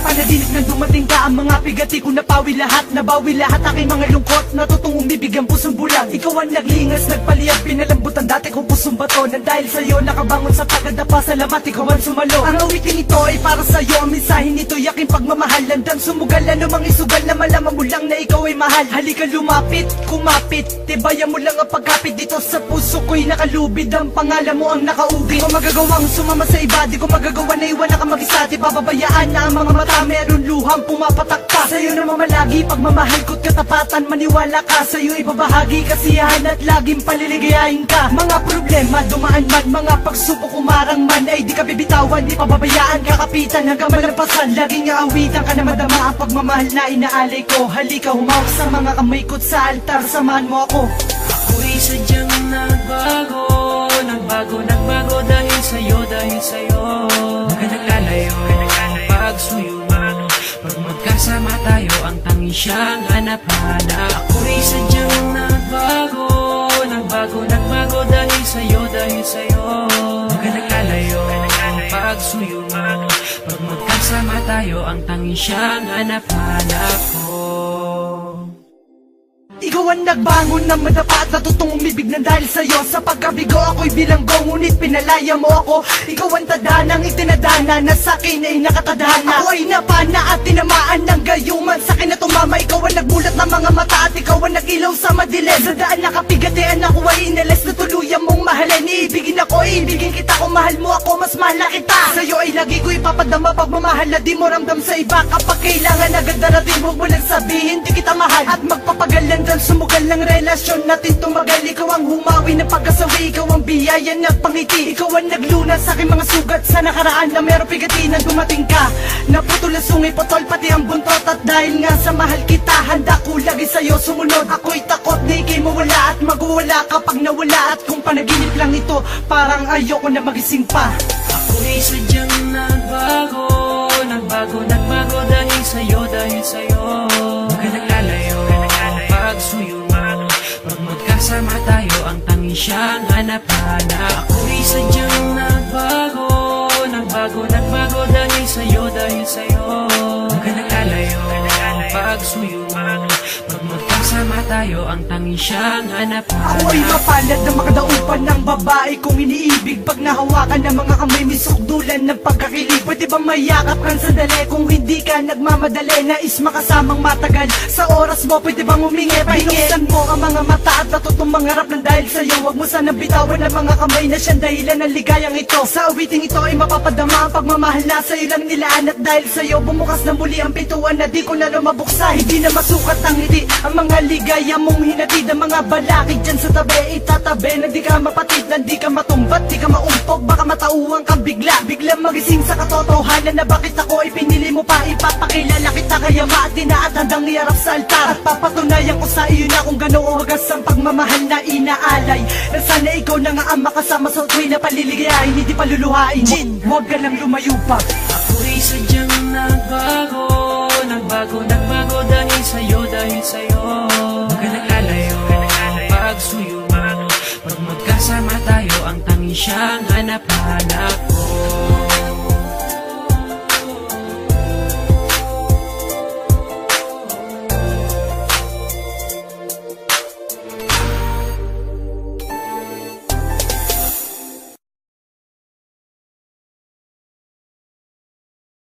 Panaginip nang dumating ka, ang mga pigati ko napawi lahat, nabawi lahat aking mga lungkot, natutong umibig ang pusong bulag. Ikaw ang naglingas, nagpaliyag, pinalambutan dati kong pusong bato, nang dahil sa'yo nakabangon sa tagadapa, salamat ikaw ang sumalo. Ang awitin ito ay para sa'yo, ang mensahe nito'y aking pagmamahal. Landang sumugal, anumang isugal na malaman mo lang na ikaw ay mahal. Halika lumapit, kumapit, tibayan mo lang ang pagkapit dito sa puso ko'y nakalubid. Ang pangalan mo ang nakaubi, di ko magagawang sumama sa iba, di ko magagawa na iwan na ka mag-isa, di bababayaan na ang mga mata meron luhang pumapatak ka. Sa'yo na mamalagi, pagmamahal ko't katapatan, maniwala ka, sa'yo ibabahagi kasiyahan at laging paliligayahin ka. Mga problema dumaan man, mga pagsubok umarang man, ay di ka bibitawan, di pababayaan, kakapitan hanggang malampasan. Laging aawitan ka na madama ang pagmamahal na inaalay ko. Halika humawak sa mga kamay ko't sa altar, samahan mo ako. Ako'y sadyang nagbago, nagbago dahil sa'yo, Huwag ka naglalayo, pagsuyo mo, pag magkasama tayo, ang tanging siyang hanap-hanap. Ako'y sadyang nagbago dahil sa'yo, Huwag ka naglalayo, pagsuyo mo, pag magkasama tayo, ang tanging siyang hanap-hanap ko. Ikaw ang nagbangon ng madapa at natutong umibig ng dahil sa'yo. Sa pagkabigo ako'y bilanggo, ngunit pinalaya mo ako. Ikaw ang tadanang itinadana na sa'kin ay nakatadhana. Ako ay napana at tinamaan ng gayuman, sa'kin na tumama. Ikaw ang nagbulat ng mga mata at ikaw ang nagilaw sa madilim. Sa daan nakapigatian ako ay inalis na tuluyan mong mahalin. Iibigin ako, iibigin kita, kung mahal mo ako, mas mahal na kita. Sa'yo ay lagi ko ipapadama pagmamahal na di mo ramdam sa iba. Kapag kailangan agad darating, huwag mo lang sabihin di kita mahal. At magpapagalan sumugal ng relasyon natin tumagal. Ikaw ang humawi ng pagkasawi, ikaw ang biyaya na pangiti. Ikaw ang naglunas sa aking mga sugat sa nakaraan na meron pigati na dumating ka. Naputol ang sungay, potol pati ang buntot. At dahil nga sa mahal kita, handa ko lagi sa'yo sumunod. Ako'y takot na ikay mawala at magwawala kapag nawala. At kung panaginip lang ito, parang ayoko na magising pa. Ako'y sadyang nagbago dahil sa'yo, Huwag ka naglalayo, pagsuyo mo, pag magkasama tayo, ang tanging siyang hanap-hanap. Ako'y sadyang nagbago dahil sa'yo, Huwag ka naglalayo, pagsuyo mo, pag magkasama tayo, ang tanging siyang hanap-hanap. Ako ay mapalad na makadaupan ng babae kong iniibig. Pag nahawakan ng mga kamay, may sukdulan ng pagkakilig. Pwede ba mayakap kang sandali kung hindi ka nagmamadali? Nais makasamang matagal sa oras mo, pwede bang humingi? Pahingisan mo ang mga mata at natutong mangarap ng dahil sa'yo. Huwag mo sanang bitawan ang mga kamay na siyang dahilan ng ligayang ito. Sa awiting ito ay mapapadama ang pagmamahal na sa'yo lang nilaan. At dahil sa'yo bumukas na muli ang pintuan na di ko na lumabuksa. Hindi na masukat ang ngiti, ang mga ligaya mong hinatid. Ang mga balakid dyan sa tabi, itatabi na di ka mapatid, na di ka matumbat, di ka maumpog. Baka matauhan kang biglang magising sa katotohanan na bakit ako ipinili mo pa. Ipapakilala kita kaya maatina at handang iarap sa altar. At papatunayan ko sa iyo na kung gano'ng wagas ang pagmamahal na inaalay. Na sana ikaw na nga ang makasama sa tuwi na paliligayahin, hindi paluluhain. Huwag ka lang lumayo pa. Ako'y sadyang nagbago dahil sa'yo, Huwag ka naglalayo, pagsuyo mo, pag magkasama tayo, ang tanging siyang hanap-hanap.